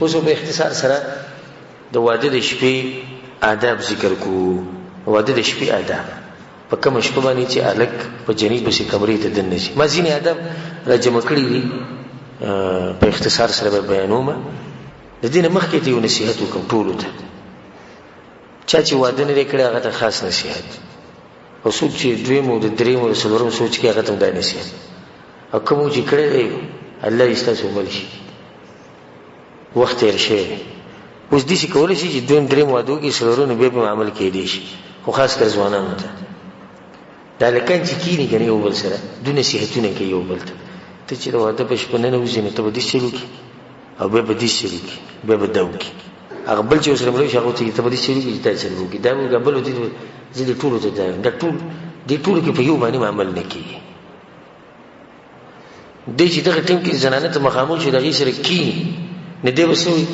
اوس په اختصار سره د واده د شپې آداب ذکر کوو. واده د شپې آداب په کوم شپه باندې چې الک په جنې پسې کمرې ته دننه شي. ما ځینې آداب راجمع کړي دي په اختصار سره به بیانوم. د دې نه مخکې ته یو نصیحت وکړم ټولو ته. چا چې واده نه دی کړی هغه ته خاص نصیحت، او څوک چې دویم او د دریم او د څلورم سوچ کوي هغه ته هم دا نصیحت، او کوم چې کړی دی الله دې ستاسو عمل شي. وخت تېر شوی اوس داسې کولی شي چې دویم دریم واده وکړي څلورونو بیا په عمل کېدی شي، خو خاص کر ځوانانو ته دا هلکان چې کښېني که نه یو بل سره دوی نصیحتونه کوي یو بل ته. ته چې د واده په شپه ننوځې نو ته به داسې چل وکړي او بیا به داسې چل وکړي بیا به دا وکړي. هغه بل چې ورسره مړه شي هغه ورته وایي ته به داسې چل وکړي چې دا چل وکړي دا به بل ورته زه دې ټولو ته دا یم. دا ټول دې ټولو کې په یو باندې عمل نه کېږي. دی چې دغه ټیم کې زنانه ته مخامخ شي د هغې سره کښېني نه دی به څه وایي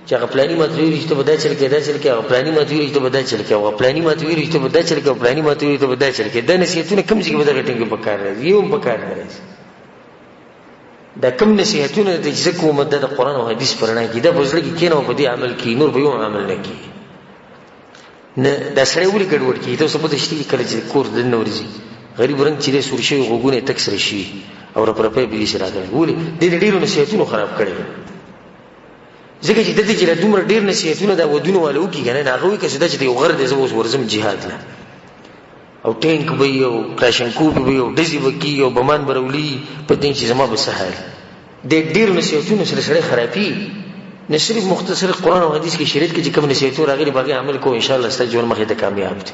چې هغه پلاني ماته ویلي چې ته به دا چل کوې دا چل کوې، هغه پلاني ماته ویلي چې ته به دا چل کوې، هغه پلاني ماته ویلي چې ته به دا چل کوې، پلاني ماته ویلي چې ته به دا چل کوې. دا نصیحتونه کوم ځای کې به دغه ټیم کې په کار راځي؟ یو هم په کار نه راځي. دا کوم نصیحتونه دي چې زه کوم د قرآن او حدیث په رڼا کې دا په زړه کې کښېنه او په دې عمل کړي، نور به یو عمل نه کړي. نه دا سړی ولې ګډوډ کړي؟ ته اوس پته شته کله چې کور دننه ورځي غریب رنګ چې دی سور شوي غوږونه یې تک سره شوي او رپرپی به داسې راغلی. ولې دې د ډېرو نصیحتونو خراب کړی ځکه چې دلته چې له دومره ډېر نصیحتونه دا ودونه والا وکړي که نه هغه وایي که څه دا چې د یو غر دی زه اوس ورځم جهاد له او ټینک به وي او کلاشنکوف به وي او ډزې به کېږي او بمان به راولي په دې چې زما به څه حال. د ډېرو نصیحتونو سره سړی خرابي. نه صرف مختصر قرآن او حدیث کې شریعت کې چې کوم نصیحتونه راغلي په هغې عمل کوو انشاءالله ستا ژوند مخې ته کامیاب دی.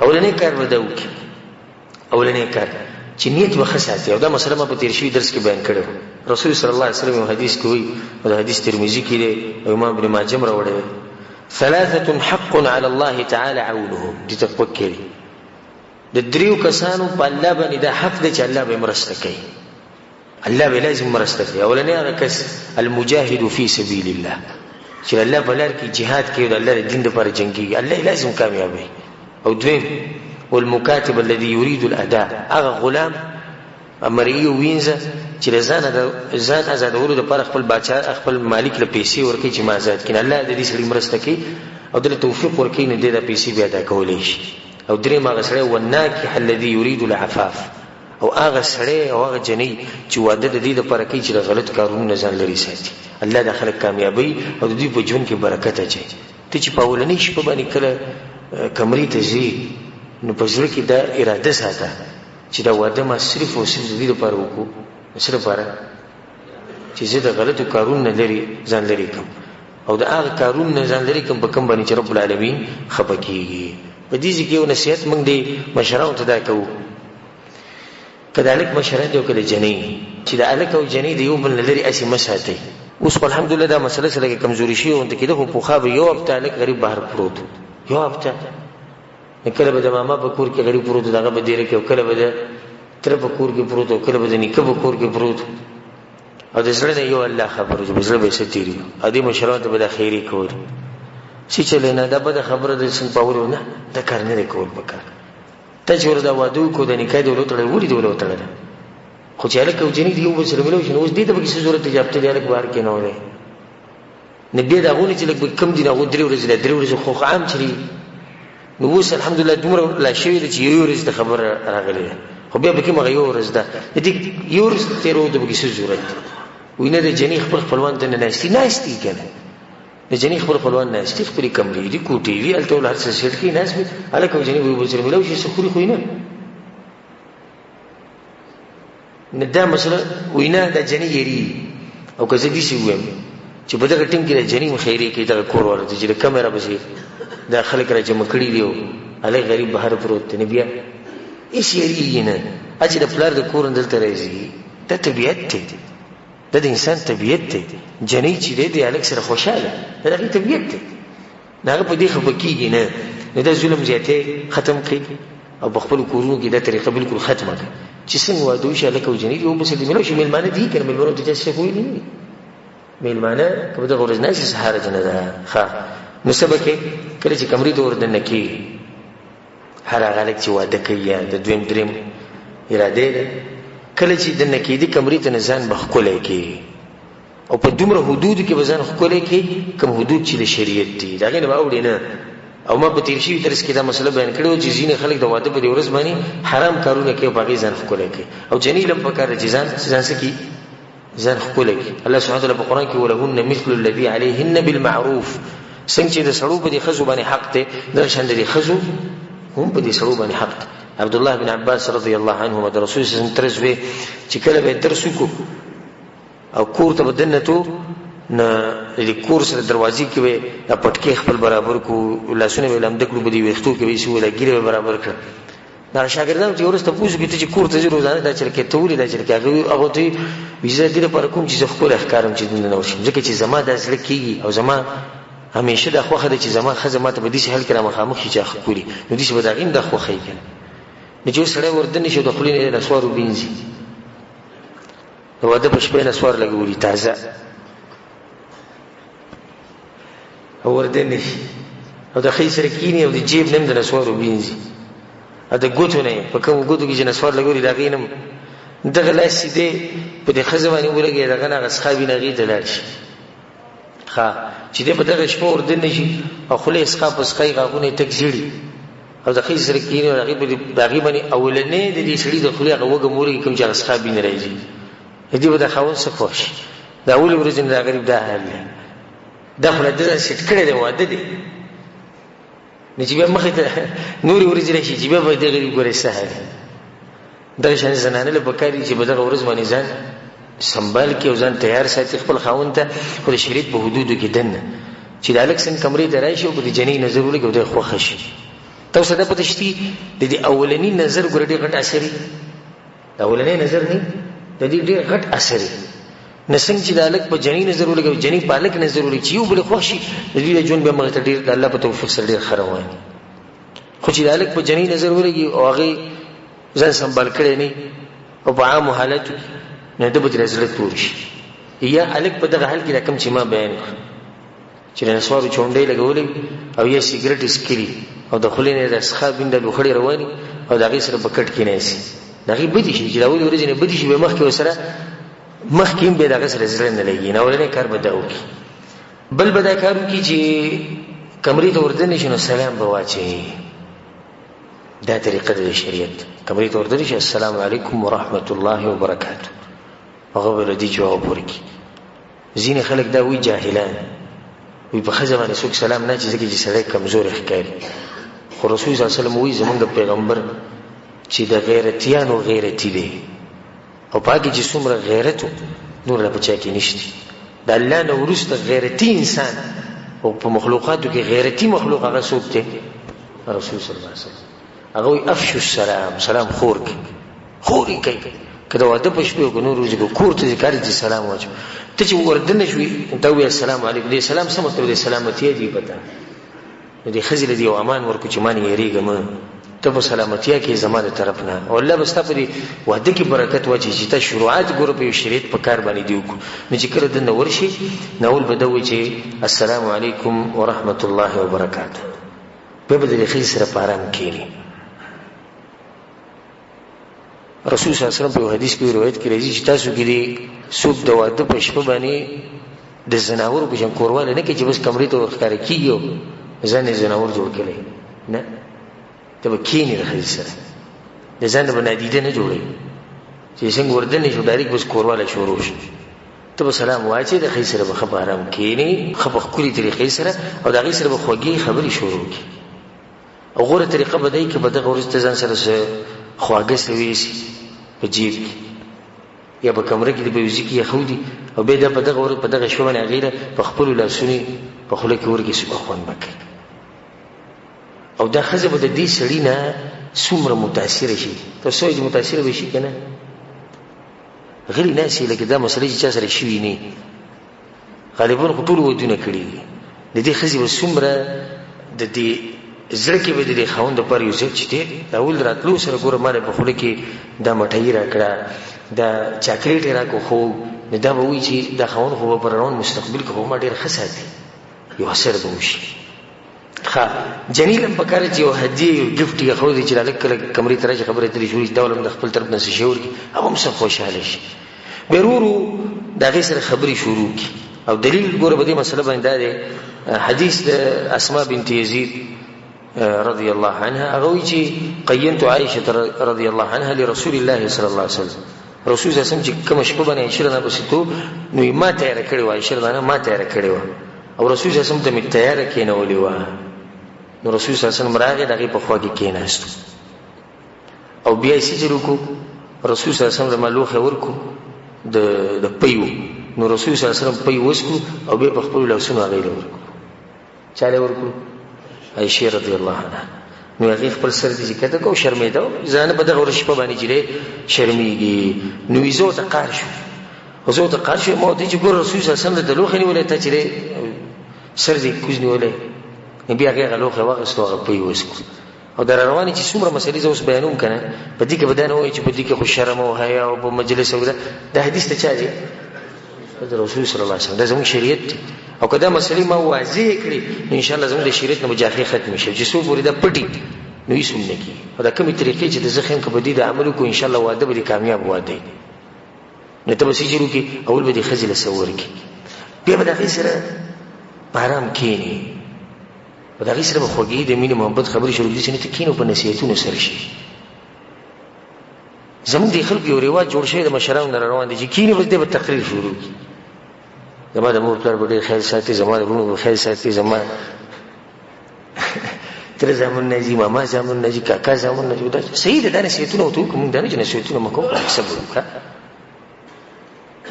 اولنی کار به دا وکړي، اولنی کار چې نیت به ښه ساتي. او دا مسله ما په تېر شوي درس کې بیان کړې وه. رسول صلی الله علیه وسلم یو حدیث کې وایي او د حدیث ترمذي کې دی او امام ابن ماجه هم راوړی دی ثلاثة حق على الله تعالی عونهم. دې ته پک کړي د دریو کسانو په الله باندې دا حق دی چې الله به یې مرسته کوي، الله به لازم مرسته کوي. اولنی هغه کس المجاهد فی سبیل الله چې الله په لار کې جهاد کوي او د الله د دین دپاره جنګېږي الله یې لازم کامیابوي. او دویم والمکاتب الذي يريد الاداء هغه غلام مرئي وینځه چې د ځان ازادولو دپاره خپل باچا خپل مالک له پیسې ورکوي چې ما ازاد کړي. الله د دې سړي مرسته کوي او دله توفیق ورکوي نو دی دا پیسې بیا ادا کولی شي. او درېیم هغه سړی والناکح الذي يريد العفاف او هغه سړی او هغه جنۍ چې واده د دې دپاره کوي چې د غلط کارونو نه ځان لرې ساتي. الله دا خلک کامیابوي او د دوی په ژوند کې برکت اچوي. ته چې په اولنۍ شپه باندې کله کمرې ته ځې نو په زړه کې دا اراده ساته چې دا واده ما صرف او صرف د دې دپاره وکړو څه دپاره چې زه د غلطو کارونو نه ځان لرې کړم او د هغه کارونو نه ځان لرې کړم په کوم باندې چې رب العالمین خفه کېږي. په دې ځای کې یو نصیحت موږ د مشرانو ته دا کوو که د هلک مشران دی او که د جنۍ چې د هلک او جنۍ د یو بل نه لرې هسې مه ساتئ. اوس خو الحمدلله دا مسله څه لږه کمزوري شوې غوندې کېده خو پخوا به یو هفته هلک غریب بهر پروت یو هفته کله به د ماما په کور کې غریب پروت دغه به دیره کې او کله به د تره په کور کې پروت او کله به د نیکه په کور کې پروت او د زړه نه یو الله خبر چې په زړه به یې څه تېري او دې مشرانو ته به دا خیرې کول څه چلی نه دا بده خبره د سن پاولو نه دا کار نه دی کول پکار. ته چې ور دا واده وکړو د نکاح دې ولو تړلی ولې دې ولو تړلی خو چې هلک او جنۍ د یو بل سره ملو شي نو اوس دې ته پکې څه ضرورت دی چې هفته دې هلک بهر کېنولی نه بیا د هغو نه چې لږ به کم دي نو هغو درې ورځې دا درې ورځې خو عام چلي. نو اوس الحمدلله دومره لا شوې ده چې یو ورځ د خبره راغلې ده خو بیا پکې مغه یو ورځ ده د دې یو ورځ تېرولو ته پکې څه ضرورت دی؟ وایي نه د جنۍ خپل خپلوان ته نه ناستي که نه د جنۍ خپل خپلوان ناستي خپلې کمرې دي کوټې دي هلته ول هر څه سیټ کړي ناست وي هلک او جنۍ به یو بل سره میلاو شي څه خوري خو یې نه دا مسله وایي نه دا جنۍ یېرېږي. او که زه داسې ووایم چې په دغه ټیم کې د جنۍ خیرې کوي دغه کور والا ته چې د کمره پسې دا خلک را جمع کړي دي او هلک غریب بهر پروت دی نو بیا هېڅ یېرېږي نه. چې د پلار د کور نه دلته راځي دا طبیعت دی دا د انسان طبیعت دی. جنۍ چې دی د هلک سره خوشحاله دا د هغې طبیعت دی نه هغه په دې خفه کېږي نه. نو دا ظلم زیاتی ختم کړي او په خپلو کورونو کې دا طریقه بلکل ختمه کړه چې څنګه واده وشي هلک او جنۍ یو بل سره میلاو شي. مېلمانه دي که نه مېلمانو ته چا څه ویلي نه دي مېلمانه که په دغه ورځ ناست څه حرج نه ده. ښه نو څه به کوې کله چې کمرې ته ور دننه کېږي هر هغه هلک چې واده کوي یا د دویم دریم اراده ده کله چې دننه کېدي کمرې ته نه ځان به ښکلی کېږي او په دومره حدود کې به ځان ښکلی کې کوم حدود چې د شریعت دي د هغې نه به اوړې نه. او ما په تیر شوي درس کې دا مسله بیان کړې وه چې ځینې خلک د واده په دې ورځ باندې حرام کارونه کوي او په هغې ځان ښکلی کوي. او جنۍ له هم پکار ده چې ځان څه کړي؟ ځان ښکلی کړي. الله سبحانه وتعالی په قرآن کې ولهن مثل الذي علیهن بالمعروف، څنګه چې د سړو په دې ښځو باندې حق دی دغه شان د دې ښځو هم په دې سړو باندې حق دی. عبدالله بن عباس رضی الله عنهما د رسول صلی الله علیه وسلم طرز وی چې کله به درس وکړو او کور ته به دننتو نه د کور سره دروازې کې به دا پټکې خپل برابر کړو، لاسونه به یې لمده کړو، په دې ویښتو کې به یې څه وویل ږیره به برابر کړه. دا شاګردانو ته یې وروسته پوښتنه وکړه ته چې کور ته ځې روزانه دا چل کې ته ولې دا چل کې؟ هغه ته وایي زه دې لپاره کوم چې زه ښکلی ښکارم چې دننه وشم، ځکه چې زما دا زړه کېږي او زما همیشه دا خوښه ده چې زما ښځه ما ته په داسې حال کې را مخامخ شي چې ښکلي، نو داسې به د هغې هم دا خوښه وي که نه. نو چې اوس سړی وردن شي او د خولې نه نسوار وبینځي، د واده په شپه یې نسوار لګولي تازه او وردن شي او د ښځې سره کښېني او د جیب نه هم د نسوار وبینځي او د ګوتو نه په کومو ګوتو کې چې نسوار لګولي د هغې نه هم دغه لاس چې دی په دې ښځه باندې ولګوي دغه نه هغه څښا وي نه هغې ته لاړ شي. ښه چې دی په دغه شپه وردن شي او خوله یې څښا په څښا یې غاښونه یې تک ژېړي او د ښځې سره کښېني او د هغې باندې اولنی د دې سړي د خولې هغه وږم ولګي کوم چې هغه څښا بین راځي، د دې به د خاوند څه خوښ شي. د اولې ورځې نه دا غریب دا حال دی، دا خو له ده سیټ کړی دی، واده دی، نو چې بیا مخې ته نورې ورځې راشي چې بیا به د غریب ګورې څه حال دی. دغه شان زنانه له پکار دي چې په دغه ورځ باندې ځان سنبال کړي او ځان تیار ساتي خپل خاوند ته، خو د شریعت په حدودو کې دننه چې د هلک څنګه کمرې ته راشي او په د جنۍ نظر ولګي او دی خوښه شي. تاسو دا پته شته د دې اولني نظر ګوره ډېر غټ اثر دی، د اولنی نظر نه د دې ډېر غټ اثر دی. نه څنګه چې د هلک په جنۍ نظر ولګي او جنۍ په هلک نظر ولګي چې یو بل خوښ شي، د دوی د ژوند بیا مخې ته ډېر د الله په توفیق سره ډېر ښه روان وي. خو چې د هلک په جنۍ نظر ولګي او هغې ځان سنبال کړی نه او په عامو حالاتو نو ده به ترې زړه تور شي. یا هلک په دغه حال کې دا کوم چې ما بیان کړ چې د نسوارو چونډۍ لګولې او یا سګرټ څکلي او د خولې نه د څښا بین د لوخړې رواني او د هغې سره په کټ کې ناستي، د هغې بدې شي چې د اولې ورځې نه بدې شي، بیا مخکې ورسره مخکې هم بیا د هغه سره زړه نه لګي. نه اولنی کار به دا وکړي. بل به دا کار وکړي چې کمرې ته وردن شي نو سلام به واچوي، دا طریقه ده د شریعت. کمرې ته وردن شي السلام علیکم ورحمت الله وبرکاته، هغه به له دې جواب ورکړي. ځینې خلک دا وایي جاهلان وایي په ښځه باندې څوک سلام نه اچي ځکه چې سړی کمزوری ښکاري، خو رسول صلی الله علیه وسلم وایي زمونږ پیغمبر چې د غیرتیانو غیرتي دی او په هغې چې څومره غیرت نور له په چا کې نشته. د الله نه وروسته غیرتي انسان او په مخلوقاتو کې غیرتي مخلوق هغه څوک دی؟ رسول صلی الله علیه وسلم. هغه وایي افشو السلام، سلام خور کړي، خور یې کوي. که د واده په شپې او که نور ورځې به کور ته ځې کار دې سلام واچوه. ته چې وردنه شوې ته ووایې السلام علیکم، دې سلام څه مطلب دی؟ سلامتیا دې پته نو دې ښځې له دې یو امان ورکړو چې ما نه یېرېږه، ته په سلامتیا کې زما د طرف نه، او الله به ستا په دې واده کې برکت واچوي چې ته شروعات ګوره په یو شریعت په کار باندې دې وکړو. نو چې کله دننه ورشي نو اول به ده وایي چې السلام علیکم ورحمت الله وبرکاته، بیا به د دې ښځې سره په ارام کښېني. رسول صلی الله علیه وسلم په یو حدیث کې روایت کې راځي چې تاسو کې دې څوک د واده په شپه باندې د زناورو په شان کورواله نه کوي چې بس کمرې ته ورښکاره کېږي او ځان یې زناور جوړ کړی، نه، ته به کښېني د ښځې سره، د ځان نه به نادیده نه جوړوي چې څنګه وردن شو ډایرکټ بس کورواله شروع شي. ته به سلام واچې د ښځې سره به ښه په ارام کښېني، ښه په ښکلې طریقې سره، او د هغې سره به خوږې خبرې شروع کړي. او غوره طریقه به دی که په دغه ورځ ته ځان سره څه خواږه څه ویسي په جیب کې یا په کمره کې د بیوزي کې یخودي، او بیا دا په دغه ورځ په دغه شپه باندې هغې له په خپلو لاسونو په خوله کې ورکړي څه خوند به کوي. او دا ښځه به د دې سړي نه څومره متاثره شي. تاسو وایئ چې متاثره به شي که نه؟ غلي ناستې لکه دا مسله چې چا سره شوي نه، غالبا خو ټولو ودونه کړي دي. د دې ښځې به څومره د دې زړه کې به د دې خاوند دپاره یو ځای چې دی د اول راتلو سره ګوره ما په خوله کې دا مټۍ راکړه، دا چاکلیټ یې راکړو، خو نو دا به وایي چې دا خاوند خو به په روان مستقبل کې خو ما ډېر ښه ساتي، یو اثر به وشي. ښه جنۍ له هم پکار چې یو هدیې یو ګفټ یې ښودی چې هلک کله کمرې ته راشي خبرې اترې شروع شي، دا ول هم د خپل طرف نه څه شی ورکړي، هغه هم څه خوشحاله شي. بیا ورو ورو دا غي سره خبري شروع کی او دلیل ګوره په دې مسله باندې دا دی حدیث د اسماء بنت یزید رضی الله عنها هغه چې قینت عائشه رضی الله عنها لرسول الله صلی الله علیه وسلم رسول الله سم چې کوم شپه باندې عائشه نه بسیتو نو ما تیار کړی و عائشه نه ما تیار کړی و او رسول الله سم ته می تیار کینولې و نو رسول الله سم راغی دغه په خوا کې کیناست او بیا یې سجرو کو رسول الله سم ملوخه ورکو د پیو نو رسول الله سم پیو وسکو او به په خپل لاسونو غیله ورکو چاله ورکو عائشه رضی الله عنها نو هغه خپل سر دي چې کته کو شرمېده ځان په دغه ورش په باندې جره شرمېږي نو یزو ته قار شو او زه ته قار شو مو دي چې ګور رسول الله سم د لوخنی ولې ته چې سر دې کوزنی ولې بیا هغه لوخه واغستو هغه پیو وسکو او در رواني چې څومره مسلې زه اوس بیانوم کنه په دې کې بدانه وایي چې په دې کې خو شرم او حیا او په مجلس او دا حدیث ته چا دی د رسول صلی الله علیه وسلم دا زموږ شریعت دی او کدا مسلې ما واضح کړي ان شاء الله زموږ د شریعت نه مجاهد ختم شي چې څو پوری دا پټي نو یې سنت کی او دا کومې طریقې چې د زخم کې بدی د عمل کو ان شاء الله واده به کامیاب واده نه ته وسې جوړو کې اول به د خزل سور کې بیا به د سره آرام کینی په دغه سره خوږی د مینې محبت خبرې شروع دي چې نه تکینو په نصیحتونو سره شي زموږ د خلکو یو رواج جوړ شوی د مشرانو نه روان دي چې کینی بس د تقریر شروع کی زما د مور پلار به خیر ساتي زما د ورونو خیر ساتي زما تر زمون نه جی ماما زمون نه جی کاکا زمون نه جی دا صحیح ده نصیحتونه ته کوم دا نه نصیحتونه مکو حساب وکړه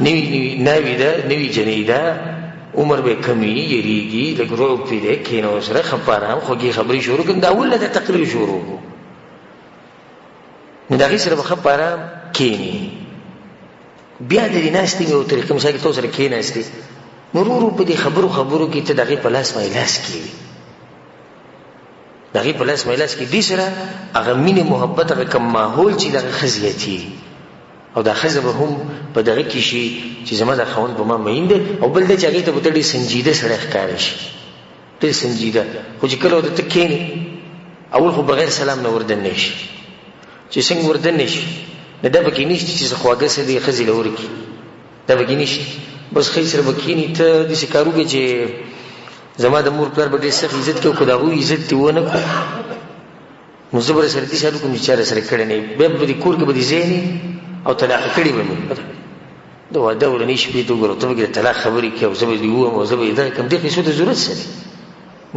نوی دا نوی جنیدا عمر به کمی یریږي لکه روغ پیدا کینو سره خبرام خوږی خبري شروع کړه دا ول د تقریر شروع نو دا غي سره خبرام کینی بیا د دیناستي او طریقې مثال کې تاسو سره کیناستي مرور په دې خبرو کې ته دغه پلاس مایلاس کی دغه پلاس مایلاس کې دې سره هغه مینه محبت هغه کم ماحول چې دغه خزيتي او دا خزه به هم په دغه کې شي چې زما د خوند په ما مینده او بل د چاګې ته بتړي سنجیده سره ښکار شي ته سنجیده خو چې کله د تکینی اول خو بغیر سلام نه وردن نشي چې څنګه وردن نشي نه دا بکې نشي چې خواږه سره دی خزي لور کی دا بکې نشي بس خې سره بکینی ته د شکارو کې چې زما د مور پلار به ډېر سخت عزت کوي خو دا غو عزت دی ونه کو نو زبر سره دي شالو کوم چې سره کړه نه به د کور کې به دي زینی او طلاق کړي به مې دا واده ولني شپې ته ګورو ته کې طلاق خبرې کې او زبر دی و او زبر دا کوم دې څه ته ضرورت سره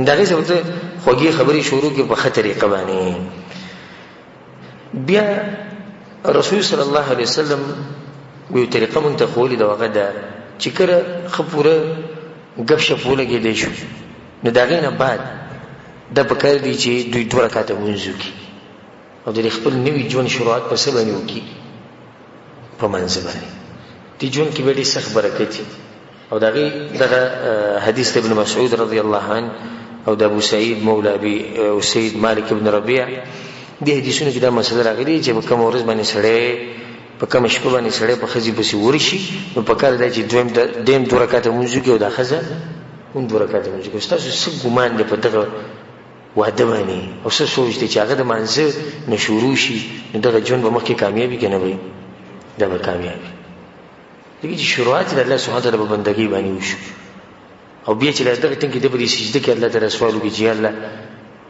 دا غي څه ته خوږی خبرې شروع کې په خطرې قوانین بیا رسول صلی الله علیه وسلم یو طریقه مونږ ته خولې دا وغه دا چې کړه خپوره غب شپوله کې دی شو نو دا غینه بعد د پکړ دی چې دوی دوه رکعاته مونږ کی او د خپل نوې ژوند شروعات په سبا نیو کی په منځ باندې دی ژوند کې به ډېر سخت برکت او دغه حدیث ابن مسعود رضی الله عنه او د ابو سعید مولا ابي سعید مالک ابن ربيع دې حدیثونو کې دا مسله راغلي چې په کوم ورځ باندې سړی په کوم شپه باندې سړی په خزي بسي ورشي نو په کار دی چې دویم دوه رکعاته مونږ کې او د خزه اون دوه رکعاته مونږ کې تاسو څه ګمان دی په دغه واده باندې او څه سوچ دی چې هغه د منځ نه شروع شي نو دغه ژوند به مخکې کامیابی کنه وي دا به کامیابی دغه چې شروعات د الله سبحانه وتعالى په بندګۍ باندې وشو او بیا چې دغه ټینګ د بری سجده کې الله تعالی سوال وکړي چې الله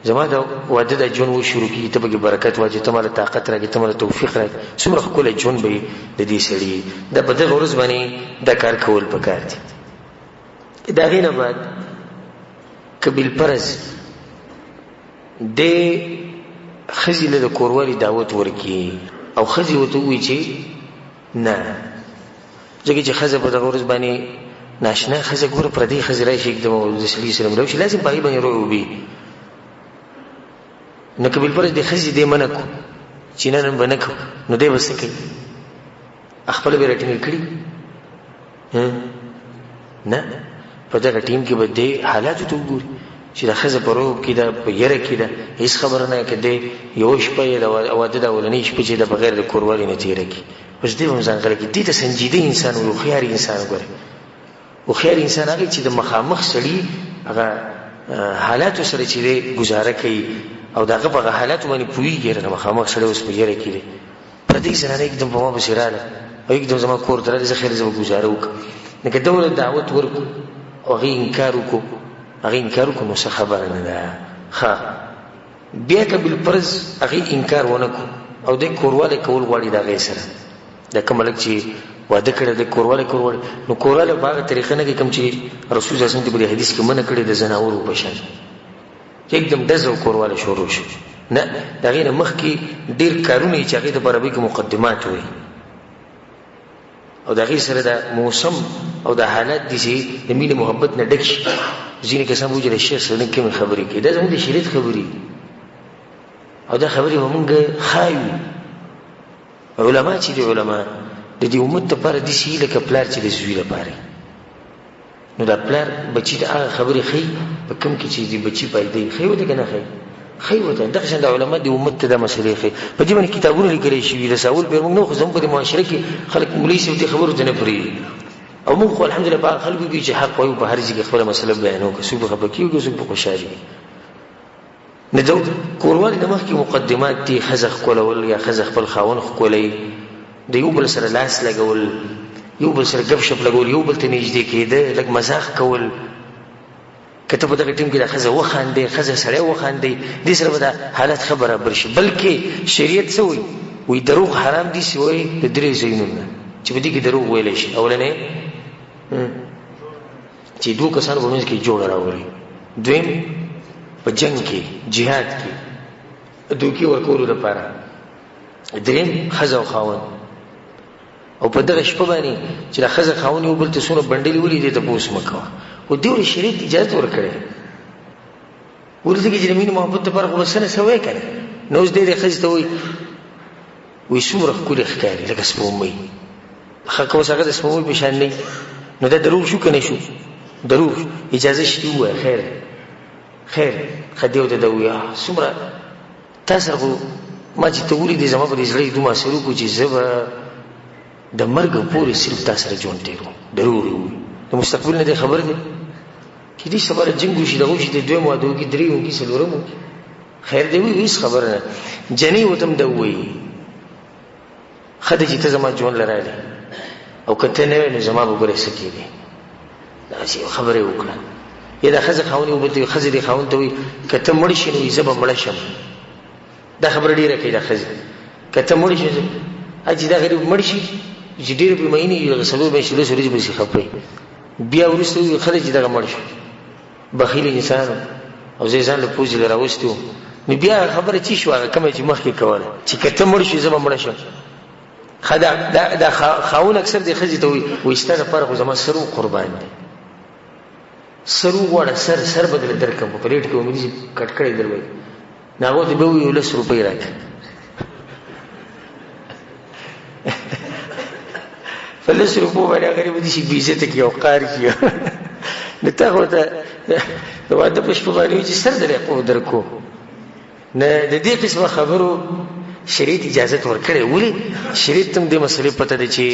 زما دا واده د ژوند و شروع کی ته به برکت واجب ته مال طاقت راځي ته مال توفیق راځي څومره خپل ژوند به د دې سړي د بدغه ورځ باندې دا کار کول پکار دي دا غینه بعد کبل پرز د خزیله د کوروالي دعوت ورکی او خزي وته وی چې نه ځکه چې خزه په دغه ورځ باندې ناشنا خزه ګور پردي خزه راشي एकदम د سړي سره ملو شي لازم پای باندې روي نو کبل پر د خزي دې منکو چې نن بنکو نو دې وسه کوي خپل به رټینګ کړی نه په دا ټیم کې به دې حالات ته وګوري چې د خزه پرو کې دا په یره کې دا هیڅ خبره نه کړي یو شپه د واده د ولنې شپه چې د بغیر د کوروالي نه تیر کی اوس دې هم ځان غره کې دې ته سنجیده انسان او خيار انسان ګره او خيار انسان هغه چې د مخامخ سړي هغه حالات سره چې گزاره کوي او داغه په حالات باندې پوي ګره مخامخ سره اوس په یره کې پر دې سره نه एकदम په ما بشراله او یک زما کور درته زه خیر زما گزاره وکړم لکه دولت دعوت ورکو او هغه انکار وکړو نو څه خبره نه ده ښه بیا که بالفرض هغه انکار ونه کو او د کورواله کول غواړي د هغې سره د کوم هلک چې واده کړی د کورواله نو کورواله په هغه طریقه نه کوي کوم چې رسول صلی الله علیه وسلم په حدیث کې منع کړی د زناورو په شان एकदम ډز او کورواله شروع شو نه د هغې نه مخکې ډېر کارونه یې چې هغې د عربي کې مقدمات وي او د هغې سره د موسم او د حالات دي چې د مینې محبت نه ډک شي ځینې کسان وایي چې د شیخ سره کومې خبرې کوي دا زموږ د شریعت خبرې او دا خبرې به مونږ ښایو علما چې دي علما د دې امت دپاره داسې وي لکه پلار چې د زوی لپاره نو دا پلار بچي ته هغه خبرې ښیي په کوم کې چې د بچي فایدې ښیي ورته که نه ښیي ورته دغه شان د علما د امت ته دا مسلې ښیي په دې باندې کتابونه لیکلی شوي رساول پرې موږ نه خو زموږ په دې معاشره کې خلک مولوي صاحب دې خبرو ته نه پرېږدي او موږ خو الحمدلله په هغه خلکو کې چې حق وایو په هر ځای کې خپله مسله بیانوو که څوک به خفه کېږي څوک به خوشحالي نه د کوروالې نه مخکې مقدمات دي ښځه ښکلول یا ښځه خپل خاوند ښکلی د یو بل سره لاس لګول یو بل سره ګپ شپ لګول یو بل ته نږدې کېده لږ مزاح کول که ته په دغه ټیم کې د ښځه وخاندې ښځه سړی وخاندې دې سره به دا حالت ښه برابر شي بلکې شریعت څه وایي دروغ حرام دي چې وایي د درې ځایونو نه چې په دې کې دروغ ویلی شي اولنی چې دوه کسانو په منځ کې جوړه راولي دویم په جنگ کې جهاد کې دوکي ورکولو لپاره دریم ښځه او خاوند او په دغه شپه باندې چې د ښځه خاوند یو بل ته څومره بنډلې ولي دې تپوس مه کوه خو دې ولې شریعت اجازت ورکړی ولې ځکه چې د مینې محبت دپاره خو به څه نه څه وایې که نه نو اوس دی ښځې ته وایي څومره ښکلې ښکاري لکه سپوږمۍ ښه که اوس هغه د سپوږمۍ په شان نه نو دا دروغ شو که نه شو دروغ اجازه شي ووایه خیر خدیو ته دا وایي څومره تا سره خو ما چې ته ولیدې زما په دې زړه دومره اثر وکړو چې زه به د مرګ پورې صرف تا سره ژوند تېرو دروغ یې ووایي د مستقبل نه دی خبر دی کېدای شي سبا جنګ وشي دغه وشي د دویم واده وکړي درېیم وکړي څلورم وکړي خیر دی وایي هېڅ خبره نه جنۍ ورته هم دا ووایي ښه ده چې ته زما ژوند له راغلې او که ته نه وې نو زما به ګورې څه کېدې داسې یو خبره یې وکړه یا دا ښځه خاوند یې وبلته ښځه دې خاوند ته وایي که ته مړ شي نو وایي زه به مړه شم دا خبره ډېره کوي دا ښځې که ته مړ شي چې دا غریب مړ شي چې ډېرې پرې مینې وي څلور میاشتې لس ورځې پسې خفه بیا وروسته وایي ښه ده چې دغه مړ شو بخیل انسان او زه یې ځان له پوزې له راوستې وم نو بیا خبره چې شوه هغه کومه چې مخکې کوله چې که ته مړ شي زه به مړه شم ښه دا خاوند اکثر دې ښځې ته وایي ستا دپاره خو زما سر قربان دی سر وغواړه سر به درله درکړم په پلیټ کې امید چې کټ کړی در وایي نو هغو ته به ووایي 10 روپۍ راکړه په 10 روپو باندې هغه به داسې بېعزته کړي او قار کړي نو تا خو ته د واده په شپه باندې وایي چې سر درې درکو نه د دې قسمه خبرو شریعت اجازت ورکړی ولې شریعت ته هم دې مسلې پته دی چې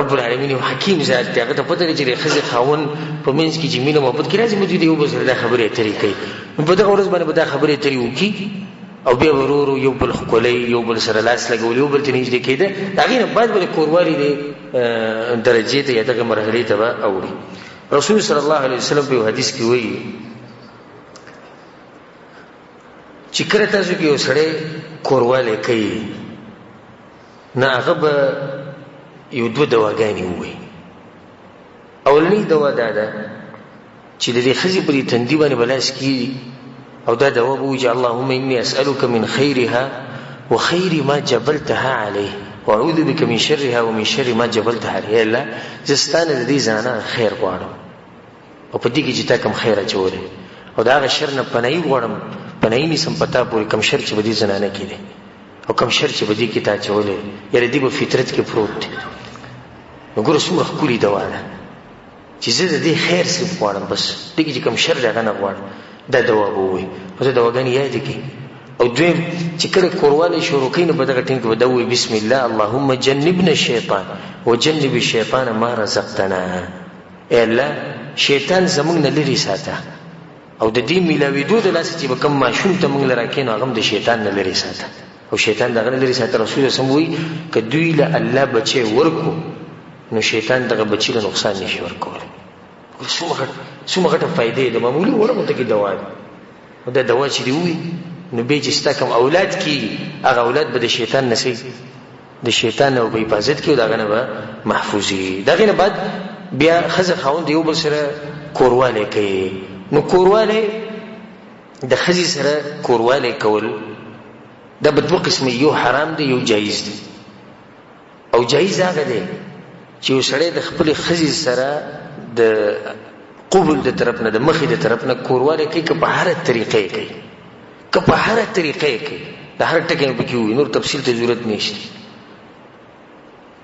رب العالمین یو حکیم ذات دی هغه ته پته دی چې د ښځې خاوند په منځ کې چې مینه محبت کې راځي موجود یو بل سره دا خبرې اترې کوي نو په دغه ورځ باندې به دا خبرې اترې وکړي او بیا به ورو ورو یو بل ښکلی یو بل سره لاس لګول یو بل ته نږدې کېده د هغې نه بعد به د کوروالي د درجې ته یا دغه مرحلې ته به اوړي رسول صلی الله علیه وسلم په یو حدیث کې وایي چې کله تاسو کې یو سړی کوروالی کوي نه هغه به یو دوه دواګانې ووایي اولنۍ دوا دا ده چې د دې ښځې په دې تندي باندې به لاس کېږي او دا دوا به وایي چې اللهم اني اسألك من خیرها وخیر ما جبلتها علیه واعوذ بک من شرها ومن شر ما جبلتها علیه الله زه ستا نه د دې زنانه خیر غواړم او په دې کې چې تا کوم خیر اچولی او د هغه شر نه پناهي غواړم پناهي نیسم په تا پورې کوم شر چې په دې زنانه کې دی او کوم شر چې په دې کې تا اچولی یاره دې به فطرت کې پروت دی نو ګوره څومره ښکلې دوا ده چې زه د دې خیر صرف غواړم بس دې کې چې کوم شر دی هغه نه غواړم دا دوا به ووایي او زه دواګانې یادې کړي او دویم چې کله کوروالی شروع کوي نو په دغه ټیم کې به دا ووایي بسم الله اللهم جنبنا الشیطان وجنب الشیطان ما رزقتنا ای الله شیطان زموږ نه لرې ساته او د دې میلاوېدو د لاسه چې به کوم ماشوم ته موږ له راکوې نو هغه هم د شیطان نه لرې ساته او شیطان دغه لري ساتي. رسول الله سم وی ک دوی له الله بچي ورکو نو شیطان دغه بچی له نقصان نشي ورکول. څومره غټه فائدې د معمولی ورغه ته کې دوا ده. دا دوا چې دی وي نو به چې ستا کوم اولاد کی هغه اولاد به د شیطان نسی د شیطان او په حفاظت کې دغه نه به محفوظي. دغه نه بعد بیا خزه خاوند یو بل سره کورواله کوي. نو کورواله د خزي سره کورواله کول دا په دوه قسمه، یو حرام دی یو جایز دی. او جایز هغه دی چې وسړی د خپل خزي سره د قبول د طرف نه د مخې د طرف نه کورواله کوي که په هر طریقې کوي، که په هر طریقې کوي، د هر ټکی په کې وي، نور تفصیل ته ضرورت نشته.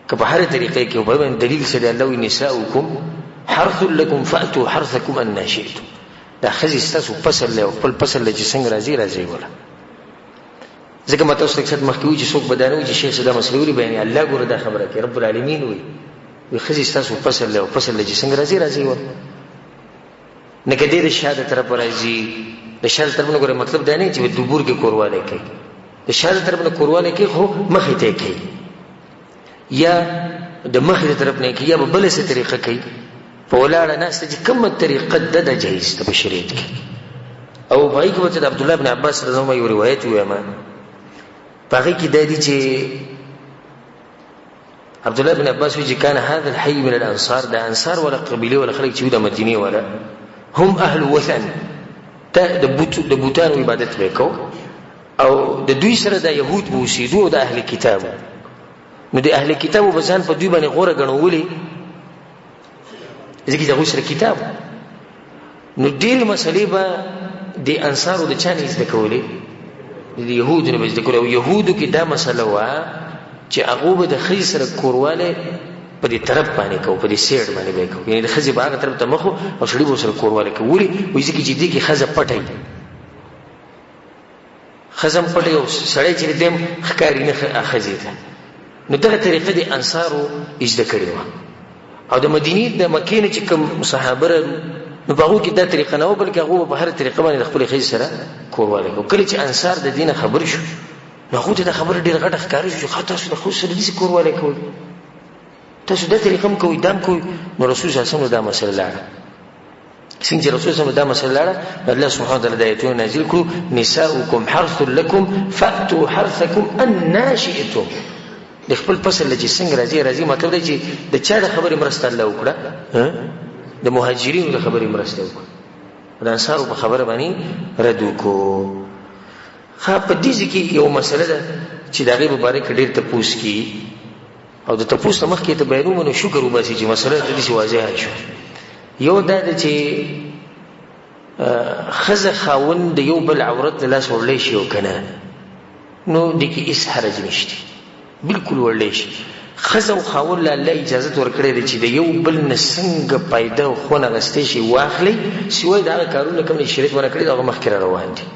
که په هر طریقې کې په دلیل سره الله وی نساؤکم حرث لكم فاتوا حرثكم ان شئتم. دا خزي ستاسو فصل له خپل فصل له چې څنګه راځي ولا ځکه ماته اوس تکسات مخکوي چې څوک بدانوي چې شیخ صدا مسلوري بیان الله ګوره دا خبره کوي رب العالمین وي خزي ستاسو فصل له فصل له چې څنګه راځي ولا نه کدی د شاده طرف راځي. د شاده طرف نه ګوره مطلب دا نه چې د دبور کې کورواله کوي، د شاده طرف نه کورواله کوي خو مخې ته کوي یا د مخې طرف نه کوي یا په بل څه طریقه کوي. په ولاړه ناس ته چې کومه طریقه د جایز ته په شریعت کې. او په کې وته د عبد الله بن عباس رضی الله عنه یو روایت ویما په کې د دې چې عبد الله بن عباس وی چې کان هذا الحي من الانصار، د انصار ولا قبيله ولا خلک چې د مدینه ولا هم اهل وثن، ته د بوتانو عبادت وکاو او د دوی سره د يهود بوسیدو او د اهل کتاب. نو د اهل کتاب په ځان په دوی باندې غوړه غنولې ځکه دا سره کتاب. نو ډېر مسلې به د انصارو د چانه زده کولې، د يهودو نه زده کول. او يهودو کې دا مسله وا چې هغه به د خې سره کورواله په دې طرف باندې کو، په دې سیډ باندې وکاو، یعنی د خزي باغ طرف ته مخو او شړې به سره کورواله کوي. وایي چې دې کې خزه پټي خزم پټي او سړی چې دې خکاری نه اخزي ده. نو دغه طریقه د انصارو اجده کړی و. او د مدینې د مکې نه چې کوم صحابه نو هغه کې دا طریقه نه و، بلکې هغه په هر طریقه باندې خپل خزي سره کورواله کوي. کله چې انصار د دینه خبر شو نو هغه ته خبر ډیر غټه ښکاری شو، خاطر شو د خو سره دې کورواله کوي، تاسو د طریقم کوي دام کوي. نو رسول صلی الله علیه وسلم دا مسله لاړه څنګه رسول صلی الله علیه وسلم دا مسله لاړه الله سبحانه وتعالى د آیتونو نازل کړو نساؤکم حرث لكم فاتوا حرثكم ان شئتم. د خپل فصل لږ څنګه راځي مطلب دی چې د چا د خبرې مرسته الله وکړه، د مهاجرینو د خبرې مرسته وکړه، د انصارو په خبره باندې رد وکړو. خا په دې کې یو مسله ده چې د هغې مبارک ډېر تپوس کی او د تپوس نه مخکې ته بیانوم نو شکر وباسي چې مسله د دې واضحه شو. یو دا ده چې خزه خاوند د یو بل عورت له لاس وړلی شي او که نه، نو دې کې هېڅ حرج نشته، بالکل وړلی شي. خزه او خاوند له الله اجازت ورکړی دی چې د یو بل نه څنګه پیدا او خون اخیستی شي واخلي، سوای د هغه کارونه کوم چې شریعت ونه کړي د هغه مخکې را روان دي.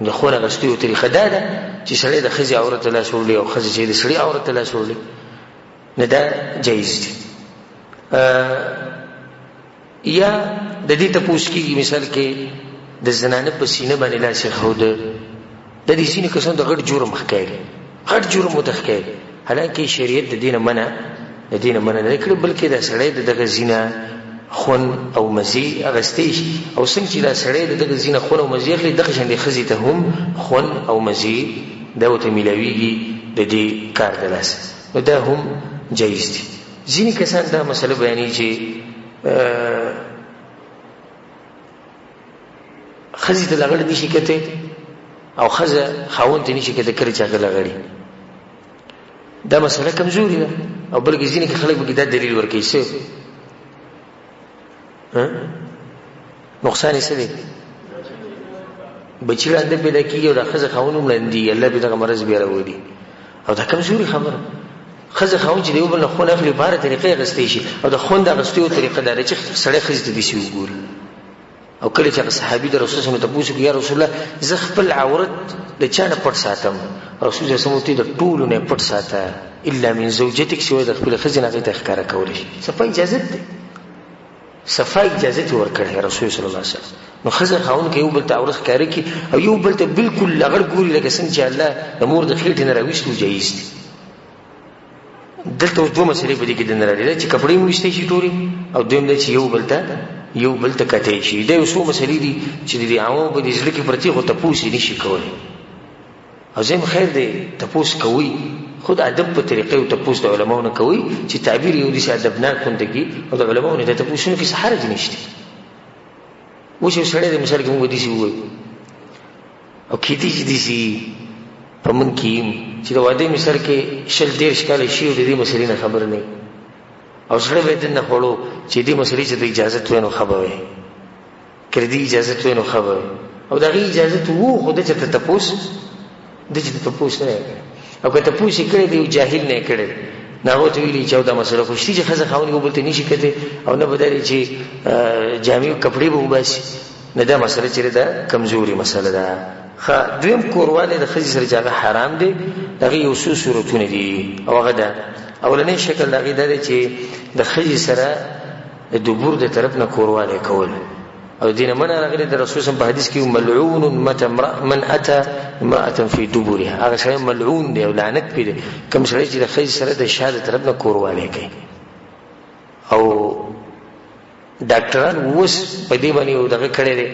د خون اخیستو طریقه دا ده چې سړی د ښځې عورت ته لاس وړلي او ښځه چې د سړي عورت ته لاس وړلي، نه دا جایز دي. یا د دې تپوس کېږي مثال کې د زنانه په سینه باندې لاس ایښوده، د دې ځینې کسان د غټ جرم ښکاري، غټ جرم ورته ښکاري، حالانکه شریعت د دې نه منع نه کړی، بلکې دا سړی د دغه زینه خون او مزي اغستی شي. او څنګه چې دا سړی د دغه زینه خون او مزي اخلي، دغه شان د ښځې ته هم خون او مزي دا ورته میلاویږي د دې کار د لاسه، نو دا هم جایز دي. ځینې کسان دا مسله بیانوي چې ښځې ته لغړ نشي کتی او ښځه خاوند ته نشي کتی کله چې هغه لغړي. دا مسله کمزوري ده، او بلکې ځینې خلک به دا دلیل ورکوي څه نقصان یې څه دی، بچی ړانده پیدا کېږي او دا ښځه خاوند هم ړندېږي، الله پرې دغه مرض بیا راولي. او دا کمزوري خبره. ښځه خاوند چې د یو بل نه خون اخلي په هره طریقه اخیستی شي، او د خون د اخیستو طریقه دا ده چې سړی ښځې ته داسې وګوري. او کله چې هغه صحابي د رسول صلی الله علیه وسلم تپوس وکړي یا رسول الله زه خپل عورت د چا نه پټ ساتم، رسول صلی الله علیه وسلم د ټولو نه پټ ساته الا من زوجتک، سوای د خپل ښځې نه هغې ته ښکاره کولی شي. څه په اجازت دی، صفا اجازه ورکړه رسول صلی الله علیه وسلم. نو خزه خاون کې یو بل ته عورت ښکاري کی او یو بل ته بالکل لغړ ګوري لکه څنګه چې الله د مور د خېټې نه راويستو جایز دي. دلته دوه مسلې په دې کې د نړۍ چې کپڑے موشته شي ټوري او دویم د چې یو بل ته کته شي. دا اوسو مسلې دي چې د عوامو په دې ځل کې پرتی خو تاسو نشي کولای. او زم خیر دی تاسو کوي خود ادب په طریقې او تاسو د علماو نه کوي چې تعبیر یو دي چې ادبناک کوندګي او د علماو نه د تاسو نه کې حرج نشته. و چې سړی د مثال کې موږ دي شي وای او کیدی چې دي شي په من کې چې د واده مثال کې شل ډیر شکل شي او د دې مسلې نه خبر نه او سره به دنه خورو چې دې مسلې چې د اجازه تو نه خبر وي کړي دې اجازه تو نه خبر او دغه اجازه وو خو د چې تاسو د چې تاسو نه او که تاسو کړي دی جاهل نه کړي نه وته ویلي چې دا مسله خو شي چې خزه خاوني وبلته نشي کته او نه بداري چې جامع کپڑے به وباسي نه دا مسله چې دا کمزوري مسله ده. خا دویم کورواله د خزي سره جګه حرام دي. دغه یو څو صورتونه دي او هغه ده اولنې شکل دغه ده چې د خزي سره د دبور د طرف نه کورواله کول او دینه من راغلی د رسول صلی الله علیه حدیث کې ملعون من اتى امراه في دبرها. هغه شی ملعون دی او لعنت پیدا کوم سره چې د خزي سره د شاده طرف نه کورواله کوي. او ډاکټران اوس په دې باندې یو دغه کړی دی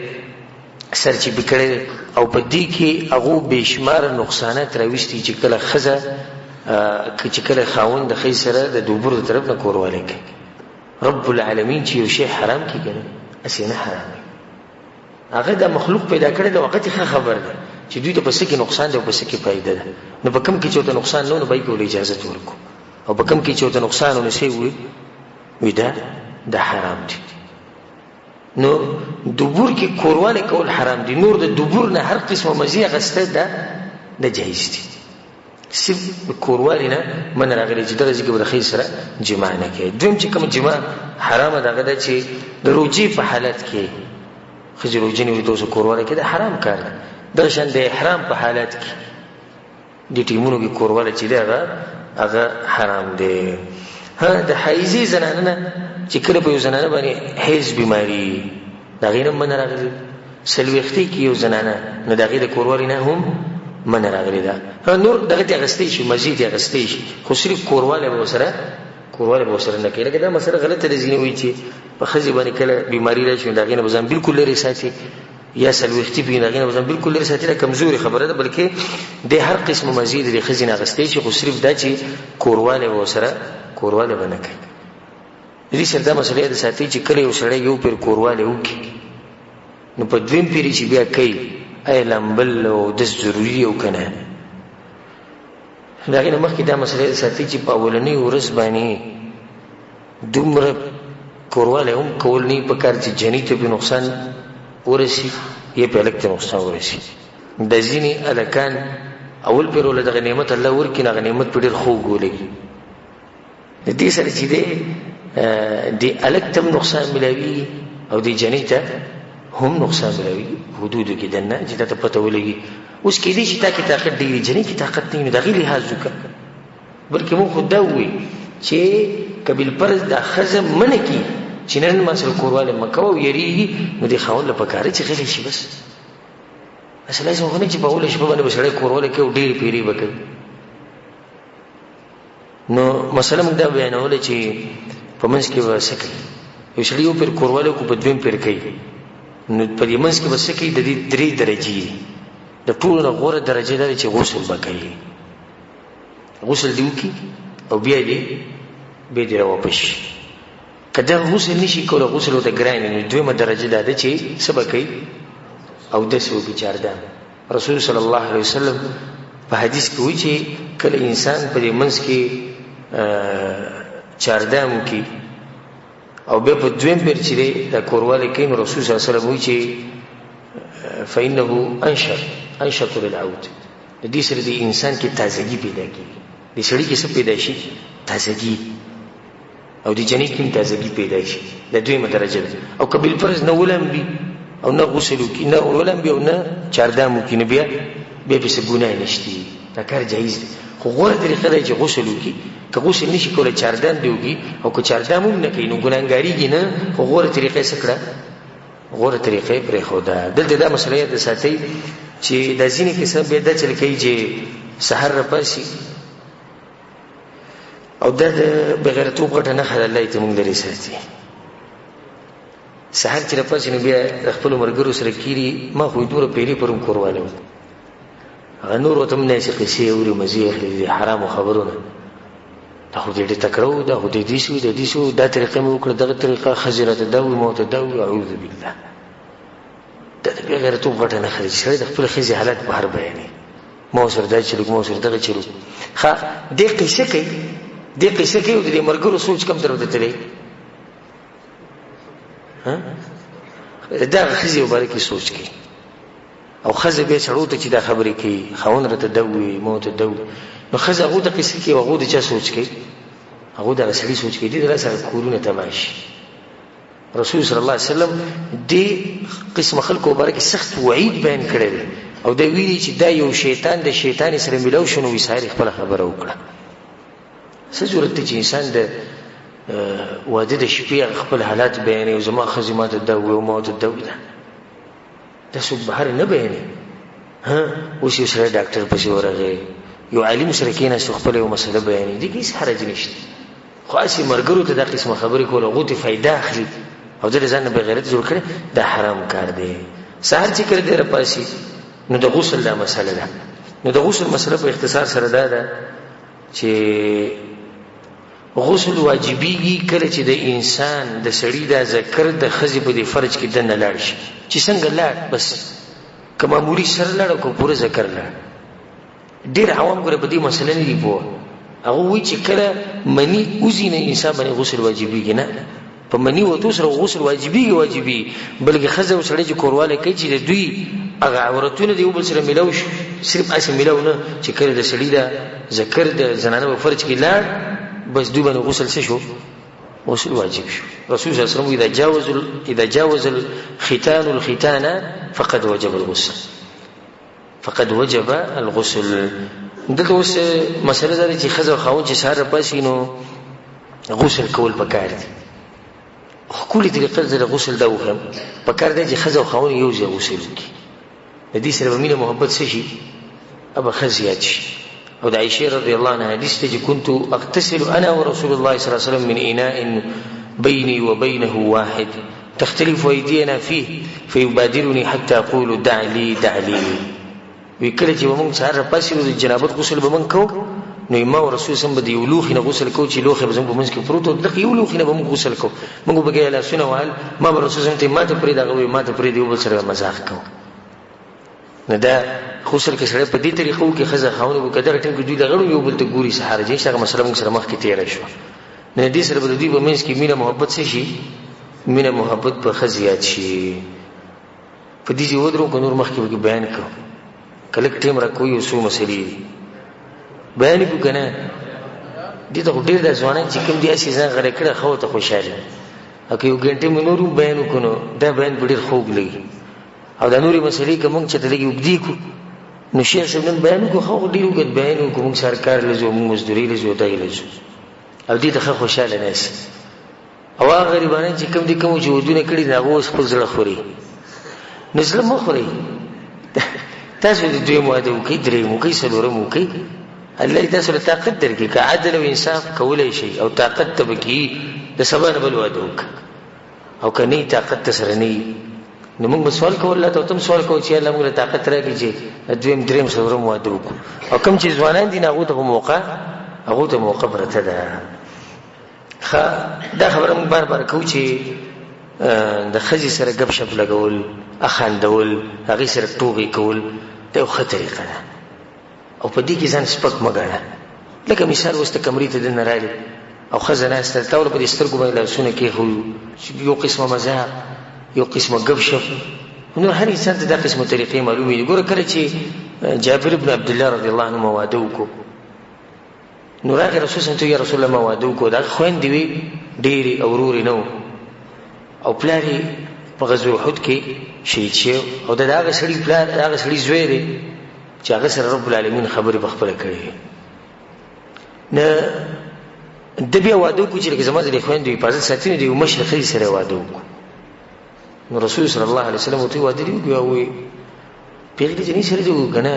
سرچ به کړی او په دې کې هغه بشمار نقصانات راوستي چې کله خزه چې کله خاوند د خزي سره د دبر د طرف نه کورواله کوي. رب العالمین چې یو شی حرام کړي اسینه حرام هغه د مخلوق پیدا کړی د وخت خبر ده چې دوی ته پس کې نقصان دی او پس کې فائدہ ده. نو په کوم کې چې ته نقصان نه بای کول اجازه ورکو او په کوم کې چې ته نقصان نه شي وي دا حرام دي. نو دبور کې کورواله کول حرام دي. نور د دبور نه هر قسمه مزي غسته ده د جایز دي. صرف کورواله نه من راغلي چې درځي کې به خیر سره جما نه کوي. دویم چې کوم جما حرام ده چې د روجي په حالت کې خځې روجي نه دوسه کورواله کې دا حرام کار ده. د شان د احرام په حالت کې د ټیمونو کې کورواله چې هغه حرام دی. ها د حایزي زنانه چې کله په زنانه باندې حیز بیماری دا غیر من راغلي سلوختی کې یو زنانه نه دغه د کورواله نه هم من راغلی ده. نور دغه ته غستې شي مزید غستې شي خو صرف کورواله به وسره نه کوي. لکه دا مسله غلطه ده ځینې وایي چې په خزي باندې کله بیماری راشي دغه نه بزن بالکل لري ساتي یا سلوختی په دغه نه بزن بالکل لري ساتي. دا کمزوري خبره ده بلکې د هر قسم مزید د خزي نه غستې شي خو صرف دا چې کورواله باندې کوي. دې سره دا مسله ده ساتي چې کله یو سړی یو پر کورواله وکي نو په دویم پیری چې بیا کوي اعلان بل او د ضروري او کنه داغه مخکې دا مسله ساتي چې په اولنۍ ورځ باندې دومره کورواله هم کول نه په کار چې جنې ته به نقصان ورسي یې په لکه نقصان ورسي. د ځینې الکان اول پر ول دغه نعمت الله ورکینه غ نعمت په ډیر خو ګولې د دې سره چې دی الکتم نقصان ملوي او د جنې ته هم نقصان ملوي حدودو کې دنه چې ته پته ولګي. اوس کې دې چې تا کې طاقت دی جنې کې طاقت نه دغه لحاظ وکړه بلکې مو خدا وي چې قبل پرز د خزم منه کی چې نن ما سره کورواله مکه او یریږي نو دې خاون له پکاره چې غلي شي بس اصله زه غوښنه چې په اول شپه باندې بسړی کورواله کې ډېر پیری وکړي. نو مثلا موږ دا بیانول چې په منځ کې وسکه یو شړی یو پر کورواله کو په دویم پر کوي نو په دې منځ کې وسکه د دې درې درجې د ټولو غوړه درجه لري چې غسل وکړي. غسل دیو کی او بیا دې به دې واپس کله غسل نشي کولای غسل وته ګران نه دویمه درجه ده چې سبا کوي او د سو بچاردان. رسول صلی الله علیه وسلم په حدیث کې وایي چې کله انسان په دې منځ کې چاردام کی او به په دویم پر چې د کورواله کې رسول صلی الله علیه وسلم وایي چې فإنه انشط للعود. د دې سره د انسان کې تازگی پیدا کیږي. د سړي کې څه پیدا شي؟ تازگی. او د جنې کې تازگی پیدا شي. د دویمه درجه ده. او قبل فرض نه ولم بي او نه غسل وکي نه ولم بي او نه چاردام وکي نه بیا به څه ګناه نشتی. دا کار جایز دی. خو غوړه طریقه ده چې غسل وکي که غسل نشي کولای چاردام دی وکړي او که چاردام هم نه کوي نو ګناهګارېږي نه، خو غوره طریقه یې څه کړه؟ غوره طریقه یې پرېښوده. دلته دا مسله یاد ساتئ چې دا ځینې کسان بیا دا چل کوي چې سحر راپاسي او دا د بغیرتوب غټه نښه ده، الله یې ته موږ لرې ساتي. سحر چې راپاسي نو بیا د خپلو ملګرو سره کېري، ما خو دومره پیرې پرون کورواله وم، هغه نور ورته هم داسې قصې اوري، مزې اخلي د حرامو خبرونه، دا خو دې ډېر تکړه و، دا خو دې دې شو د دې شو، دا طریقه مې وکړه، دغه طریقه ښځې راته دا وایي، ما ورته دا وایي. اعوذ بالله، دا د بېغیرتوب غټه نښه ده چې سړی د خپلې ښځې حالات بهر بیانوي. ما ورسره دا چلوک، ما ورسره دغه چلوک. ښه دې قصه کوي، دې قصه کوي او د دې ملګرو سوچ کم طرف ته تللی، دغه ښځې مبارکې سوچ کوي او ښځه بیا سړو ته چې دا خبرې کوي، خاوند راته دا وایي، ما ورته دا وایي، نو ښځه هغو ته قصې کوي او هغو د چا سوچ کوي؟ هغو دغه سړي سوچ کوي. دې د راسره کورونه تباه شي. رسول صلی الله علیه وسلم دې قسم خلکو مبارکې سخت وعید بیان کړی دی او دا ویلي چې دا یو شیطان د شیطان سره میلاو شو، نو وي ساري خپله خبره وکړه. څه ضرورت دی چې انسان د واده د شپې خپل حالات بیانوي او زما ښځې ما ته دا ووایي او ما ورته دا وایي؟ دا څوک بهر نه بیانوي. اوس یو سړی ډاکټر پسې ورغی، یو عالم سره کېناست او خپله یو مسله بیانوي، دې کې هېڅ حرج نشته، خو هسې ملګرو ته دا قسمه خبرې کول، هغو ته فایده اخلي او د ځان نه بغیرت جوړ کړي، دا حرام کار دی. سهار چې کله دی راپاسي نو د غسل دا مسله ده. نو د غسل مسله په اختصار سره دا ده چې غسل واجبېږي کله چې د انسان د سړي دا ذکر د ښځې په دې فرج کې دننه لاړ شي، چې څنګه لاړ بس، که معمولي سر لاړ که پوره ذکر لاړ. ډېر عوام ګوره په دې مسله نه دي پوه، هغه وایي چې کله مني وځي نه انسان باندې غسل واجبېږي. نه، په مني وتو سره غسل واجبېږي، بلکې ښځه او سړی چې کوروالی کوي چې د دوی هغه عورتونه د یو بل سره میلاو شي، صرف هسې میلاو نه چې کله د سړي دا ذکر د زنانه په فرج کې لاړ بس دوی باندې غسل څه شو؟ غسل واجب شو. رسول صلی الله علیه وسلم اذا جاوز الختان الختان فقد وجب الغسل، فقد وجب الغسل. دلته اوس مسله دا ده چې ښځه او خاوند چې سهار راپاسي نو غسل کول پکار دي. ښکلې طریقه د غسل دا وښیم، پکار دی چې ښځه او خاوند یو ځای غسل وکړي، د دې سره به مینه محبت څه شي؟ ابه ښه زیات شي. او د عائشې رضی الله عنها حدیث دی چې كنت اغتسل انا ورسول الله صلی الله علیه وسلم من اناء بیني وبینه واحد تختلف ايدينا فيه فيبادرني حتى اقول دع لي دع لي. وی کله چې به موږ سهار راپاسي نو د جنابت غسل به موږ کوو، نو ما او رسول سم به د یو لوښي نه غسل کوو چې لوښی به زموږ په منځ کې پروت و، دغه یو لوښي نه به موږ غسل کوو، موږ به ګیا لاسونه وهل، ما به رسول سم ته ما ته پرېږده، هغه به ما ته پرېږدي، یو بل سره مزاح کوو. نو دا غسل کې سړی په دې طریقه وکړي، ښځه خاوند به که دغه ټایم کې دوی د غړو یو بل ته ګوري، څه حرج نشته. هغه مسله موږ سره مخکې تېره شوه. نو دې سره به د دوی په منځ کې مینه محبت څه شي؟ مینه محبت به ښه زیات شي. په دې چې ودرو که نور مخکې به بیان کوو، که لږ ټایم را کوو، یو څو مسلې دي بیان یې کړو که نه. دې ته خو ډېر دا ځوانان چې کوم دي هسې ځان غلی کړی، ښه ورته خوشحاله، او که یو ګنټې مې نور هم بیان وکړو نو دا بیان به ډېر خوږ لګي. او دا نورې مسلې که موږ چېرته لږې اوږدې کړو نو شیخ صاحب نن بیان وکړو، ښه ډېر اوږد بیان وکړو، موږ سهار کار له ځو، موږ مزدورۍ له ځو، دغې له ځو، او دې ته ښه خوشحاله ناست. او هغه غریبانان چې کوم دي کوم چې ودونه کړي دي هغه اوس خپل زړه خوري. نو زړه مه خورئ، تاسو د دویم واده وکړئ، درېیم وکړئ، څلورم وکړئ، الله تاسو له طاقت درکړي. که عدل او انصاف کولی شئ او طاقت ته به کېږي، د سبا نه بل واده وکړه. او که نه طاقت ته سره نه وي نو موږ به سوال کوو الله ته، او ته هم سوال کوو چې الله موږ له طاقت راکړي چې دویم درېیم څلورم واده وکړو. او کوم چې ځوانان دي نو هغو ته موقع پرته ده. ښه دا خبره موږ بار بار کوو چې د ښځې سره ګپ شپ لګول، اخاندول، هغې سره ټوغې کول دا یو ښه طریقه ده. او په دې کې ځان سپک مه ګڼه. لکه مثال اوس ته کمرې ته دننه راغلې او ښځه ناسته ده، تا ورله په دې سترګو باندې لاسونه کېښودو، یو قسمه مزاح، یو قسمه ګپ شپ. نو هر انسان ته دا قسمه طریقې معلومې دي. ګوره کله چې جابر بن عبدالله رضی الله عنه واده وکړو نو راغی رسول صلی الله علیه وسلم، یا رسول الله ما واده وکړو، د هغه خویندې وې ډېرې او ورورې نه و، او پلار یې په غزوه احد کې شهید شوی، او د هغه سړي پلار، د هغه سړي زوی دی چې هغه سره رب العالمین خبرې په خپله کړې. نه د بیا واده وکړو چې لکه زما د خویندو حفاظت ساتي نو د یو مشر ښځې سره واده وکړو. نو رسول صلی الله علیه وسلم ورته واده دې وکړو او وایي پیغلې جنۍ سره دې وکړو که نه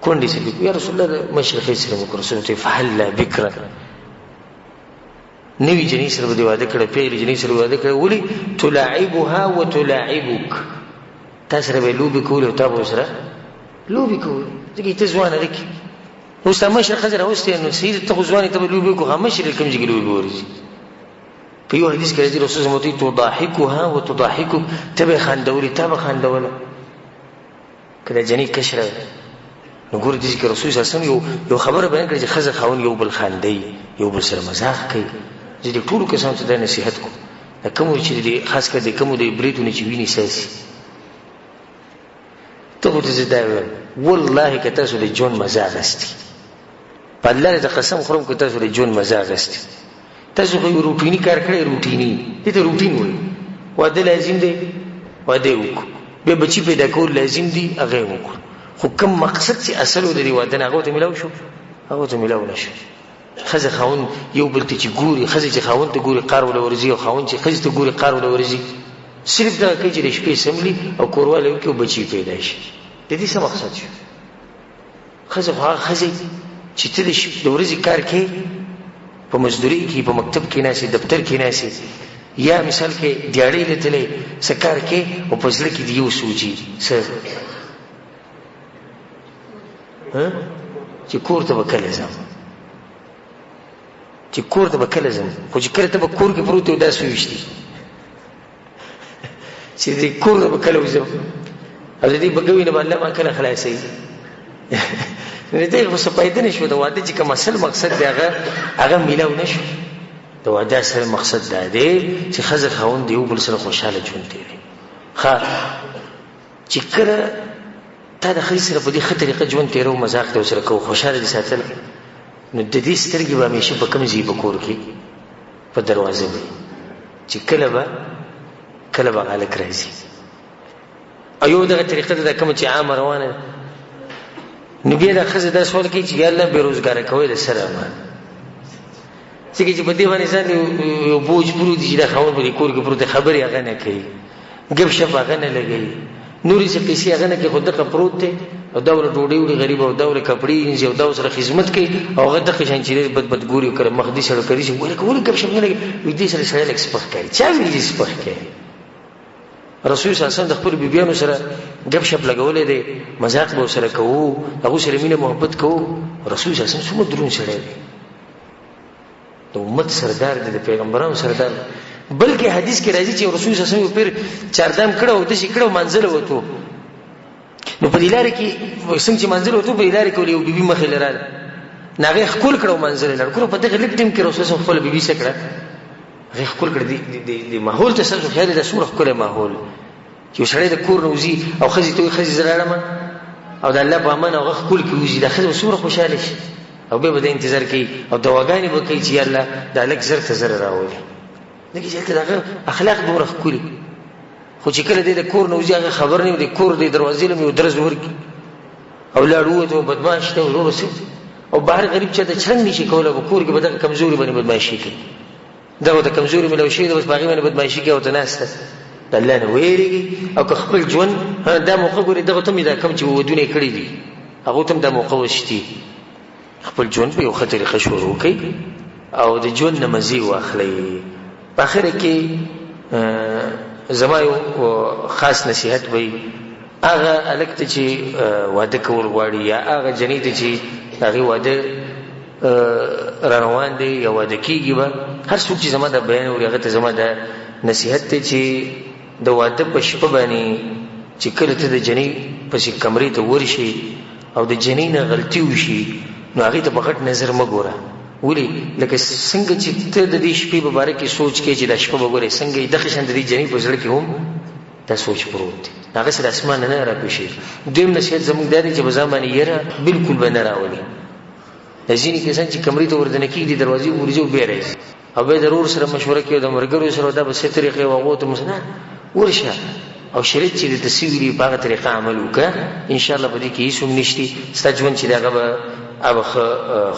کونډې سره دې وکړو. یا رسول الله د مشر ښځې سره وکړو. رسول ورته فهلا بکره نوي جنۍ سره به دې واده کړی پیغلې جنۍ سره واده کړی. ولې تلاعبها وتلاعبک تا سره به یې لوبې کولې او تا به ورسره لوبې کولې ځکه ته ځوانه لکې اوس تا مشر ښځه راوستې نو سید ته خو ځوانې ته به لوبې وکړو هغه مشر یې کوم ځای کې لوبې به ورځي. په یو حدیث کې راځي رسول صلی الله علیه وسلم تضاحکها وتضاحکک ته به یې خندولې تا به خندوله که دا جنۍ کشره نو ګوره دې کې رسول صلی الله علیه وسلم یو خبره بیان کړې چې ښځه خاوند یو بل خاندوي یو بل سره مزاح کوي. زه دې ټولو کسانو ته دا نصیحت کوم د کومو چې خاص کر د کومو د بریتونه چې وینې ساسي ته خو ته زه دا وایم والله که تاسو د ژوند مزه اخیستي په الله د قسم خورم که تاسو د ژوند مزه اخیستي تاسو خو یو روټیني کار کړی روټیني دې ته روټین وایي. واده لازم دی واده یې وکړو بیا بچي پیدا کول لازم دي هغه یې وکړو خو کوم مقصد چې اصل و د دې واده نه هغو ته میلاو شو هغو ته میلاو نه شو. ښځه خاوند یو بل ته چې ګوري ښځه چې خاوند ته ګوري قار وله ورځي او خاوند چې ښځې ته ګوري قار وله ورځي صرف دغه کوي چې د شپې سملي او کوروالی وکړي او بچي پیدا شي. د دې څه مقصد شو؟ ښځه خو هغه ښځې چې ته د ورځې کار کوې په مزدورۍ کې په مکتب کې ناستې دفتر کې ناستې یا مثال کې دیاړۍ لیدلی څه کار کوې او په زړه کې د یو سوچي څه چې کور ته به کله ځم چې کور ته به کله ځم خو چې کله ته به کور کې پروت یې او دا سویشتي چې د کور ته به کله وځم او د دې بګوي نه به الله ما کله خلاصوي نو دې خو څه پیدا نه شو. د واده چې کوم اصل مقصد دی هغه میلاو نه شو. د واده اصل مقصد دا دی چې ښځه خاوند یو بل سره خوشحاله ژوند تېروي. ښه چې کله تا د ښځې سره په دې ښه طریقه ژوند تېرو مذاق دې ورسره کوو خوشحاله دې ساتل نو د دې سترګې به همیشه په کوم ځای په کور کې په دروازه وي چې کله به هلک راځي. او یو دغه طریقه ده کومه چې عامه روانه ده نو بیا دا ښځه دا سوال کوي چې یا الله بېروزګاره کوی د سره ما ځکه چې په دې باندې ځان یو بوج پروت دي چې دا خاوند په دې کور کې پروت خبرې هغه نه کوي ګپ شپ هغه نه لګوي نورې څه پیسې هغه نه کوي خو دغه پروت دی او دا ورله ډوډۍ وړي غریب او دا ورله کپړې وینځي او دا ورسره خدمت کوي او هغه دغه شان چې بد ګوري کړه مخ دې سره کوي چې ولې ګپ شپ نه لګي وي دې سره سړی لږ سپک کوي چا ویلي چې سپک کوي. رسول صلی الله علیه وسلم د خپل بیبیانو سره ګپ شپ لګولی دی مذاق به ورسره کوو هغو سره مینه محبت کوو. رسول صلی الله علیه وسلم څومره دروند سړی دی د امت سردار دی د پیغمبرانو سردار دی. بلکې حدیث کې راځي چې رسول صلی الله علیه وسلم پیر چاردام کړه او داسې کړه او منزله وتو نو په دې لارې کې څنګه چې منزله وتو په دې لارې کې ولې یو بیبي مخې لراله نو هغې ښکل کړه او منزله لړ کړه. په دغه لږ ټیم کې رسول صلی خپله بیبي څه کړه هغې ښکل کړه. د ماحول ته ستاسو خیال دی دا څومره ښکلی ماحول چې یو سړی د کور نه وځي او ښځې ته وایي ښځې زه لاړمه او د الله په امان هغه ښکل کې وځي دا ښځه به څومره خوشحاله شي او بیا به د انتظار کوي او دواګانې به کوي چې یا الله دا هلک زر ته زره راولي ځکه چې هلته د هغه اخلاق دومره ښکلي خو چې کله دی د کور نه وځي هغه خبر نه وي د کور د دروازې له مې یو درز ورکړي او لاړ ووت او بدماش دی او نور څه او بهر غریب چاته چرنګ نه شي کولی په کور کې به دغه کمزوري باندې بدماشي کوي دغه د کمزوري میلاو شوي ده بس په هغې باندې بدماشي کوي او ته ناسته د الله نه ویرېږي او که خپل ژوند دا موقع ګورې دغه ته مې دا کوم چې ودونه یې کړي دي هغو ته هم دا موقع وشتي خپل ژوند په یو ښه طریقه شروع کوي او د ژوند نه مزې واخلئ. په اخره کې زما یو خاص نصیحت وی هغه هلک ته چې واده کول غواړي یا هغه جنۍ ته چې هغې واده راروان دی یا واده کېږي به هر څوک چې زما دا بیان اوري هغه ته زما دا نصیحت دی چې د واده په شپه باندې چې کله ته د جنۍ پسې کمرې ته ورشي او د جنۍ نه غلطي وشي نو هغې ته په غټ نظر مه ګوره. ولې لکه څنګه چې ته د دې شپې په باره کې سوچ کوې چې دا شپه به ګورې څنګه یې دغه شان د دې جنۍ په زړه کې هم دا سوچ پروت دی هغسې د اسمان نه راپېښېږي. دویم نصیحت زموږ دا دی چې په ځان باندې یره بلکل به نه راولي. د ځینې کسان چې کمرې ته وردنه کېږي دروازې ورځي او بیا راځي او بیا د ورور سره مشوره کوي او د ملګرو سره دا به څه طریقې او هغو ته نه ورشه او شریعت چې درته څه ویلي په هغه طریقه عمل وکړه انشاءالله په دې کې هېڅ هم نشتي ستا ژوند چې د هغه به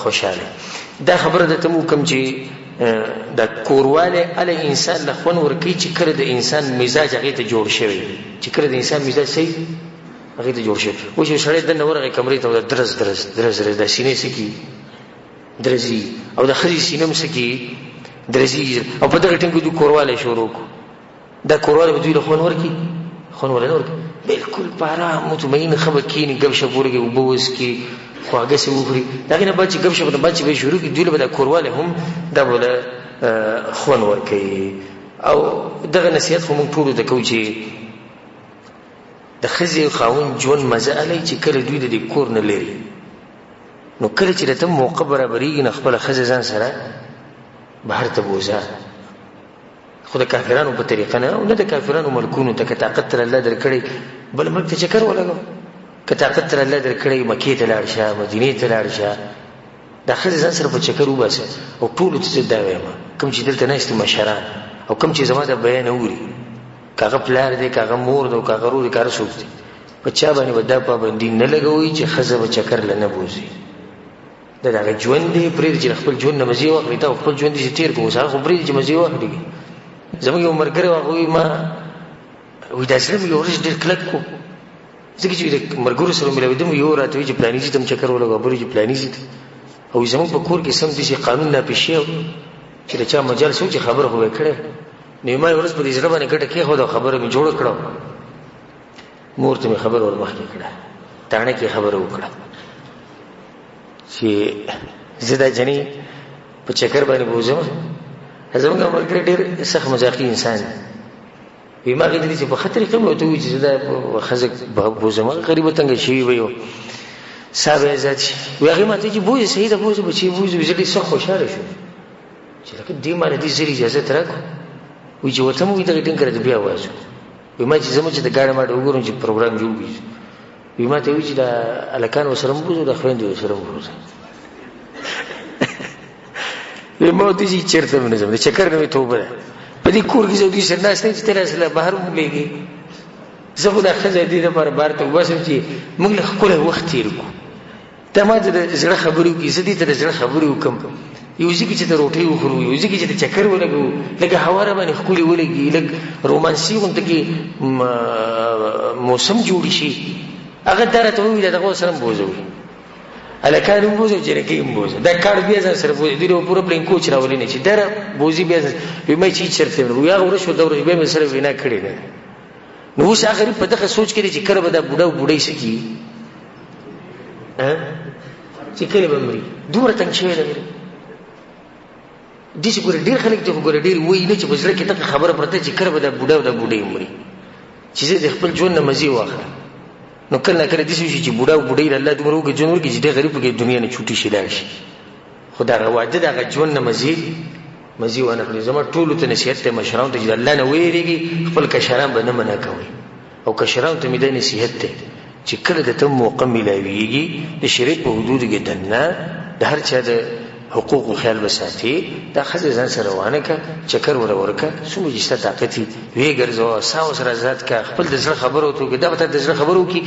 خوشحاله دا خبره ده ته مو کوم چې د کورواله ال انسان له خون ورکی چې کړه د انسان مزاج هغه ته جوړ شوی چې کړه د انسان مزاج صحیح هغه ته جوړ شوی و چې سړی د نورغه کمرې ته درز د سینې سکی درزي او د خري سینم سکی درزي او په دغه ټینګو د کورواله شروع کو دا کورواله به دوی له خون ورکی خون ورکی بالکل پارا مطمئن خبر کینی گپ شپ ورګي وبوس کی خواږه سي وخوري دغه نه بچي گپ شپ د بچي به شروع کی دوی له کورواله هم دا بوله خون ورکی او دغه نصيحت خو مونږ ټول د کوچي د خزي خاون جون مزه علي چې کله دوی د کور نه لري نو کله چې ته موقع برابرېږي نه خپل خزي ځان سره بهر ته بوزا خو د کافرانو په طریقه نه او نه د کافرانو ملکونو ته طاقت تر الله درکړي بل ملک ته چکر ولګو که طاقت تر الله درکړي مکې ته لاړ شه مدینې ته لاړ شه دا خزي ځان سره په چکر وباسه او ټول ته دا وایم کوم چې دلته نه است مشران او کوم چې زما د بیان اوري کاغه پلار دی کاغه مور دی کاغه ورو دی کار سوچ په چا باندې ودا پابندي نه لګوي چې خزه به چکر لنه بوزي دا ژوند دی پرې چې خپل ژوند نه مزي واخلي ته خپل ژوند دې تیر کوو ځکه پرې چې مزي واخلي زموږ یو مرګره واغوي ما وې دا سره یو ورځ ډېر کلک کو ځکه چې مرګورو سره ملویدم یو راته چې پلاني چې تم چکر ولګو بری چې پلاني چې او زموږ په کور کې سم دي قانون نه پېښیو چې چا مجال سوچ خبر هوې کړه نیمه ورځ په دې ځړ باندې کټه کې هو دا خبره می جوړ کړو مور ته خبر ور مخکې کړه تانه کې خبر وکړه چې زدا جنې په چکر باندې بوزم زموږ مرګ ډېر سخت مزاقي انسان وي ما غوښتل چې په خطر کې مو ته وي چې زدا خزک بوزم غریب تنګ شي وي صاحب عزت وي هغه ماته چې بوزي صحیح ده بوزي بچي بوزي زړه سخت خوشاله شو چې لکه دې مال دې زری اجازه ترکو وي چې وته مو دې ټینګ کړی بیا وایو وي ما چې زموږ چې د ګاډه ما وګورم چې پروګرام جوړ وي وي ما ته وي چې د الکان وسره بوزو د خويندو وسره بوزو وي ما ته چې چیرته نه زم چکر نه توبه په دې کور کې زودي سره ناس نه چې تر اصله بهر مولېږي زه خو د خزه دې لپاره بار ته واسم چې موږ له خپل وخت تیر کو ته ما د زړه خبرو کې زدي ته زړه خبرو کوم یو ځکه چې ته روټي وخورو یو ځکه چې ته چکر ولګو لکه هواره باندې خولي ولګي لکه رومانسي غونډه کې موسم جوړ شي هغه درته وي دغه سره بوزوي الکانو بوزو چې کې بوزو دا کار بیا ځان سره بوزي دی پورا پلین کوچ راولې نه چې در بوزي بیا به مې چې چرته نو یا ورشو دور به مې سره وینا کړی نه نو اوس اخر په دغه سوچ کې چې کړه به دا بوډۍ سکی چې کله به مري دوره تنګ شوی دی دې چې ګور ډیر خلک ته ګور ډیر وای نه چې بزره کې ته خبره پرته چې کړه به دا بوډۍ مري چې د خپل ژوند نه مزي واخله نو کله کله دې شي چې بوډۍ الله دې مرو کې جنور کې چې غریب کې دنیا نه چوټي شي لاړ شي خدای راوځي دا ژوند نه مزي ونه کړی زما ټول ته نصیحت ته مشران ته چې الله نه وېریږي خپل کشران به نه منع کوي او کشران ته مې د نصیحت ته چې کله د تم موقع ملاويږي د شریعت په حدود کې دنه د هر چا د حقوق خیال وساتي دا خزه ځان سره روانه کا چکر ورکا څومره چې طاقت وی ګرځو ساو سره ذات کا خپل د زړه خبرو ته دا به د زړه خبرو کی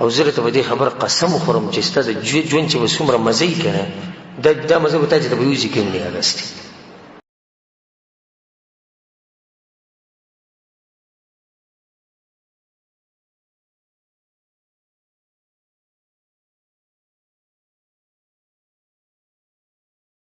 او زړه ته به خبر قسم خورم چې ستاسو ژوند چې وسومره مزي کنه دا مزه به ته ته ویږي کې نه اغستې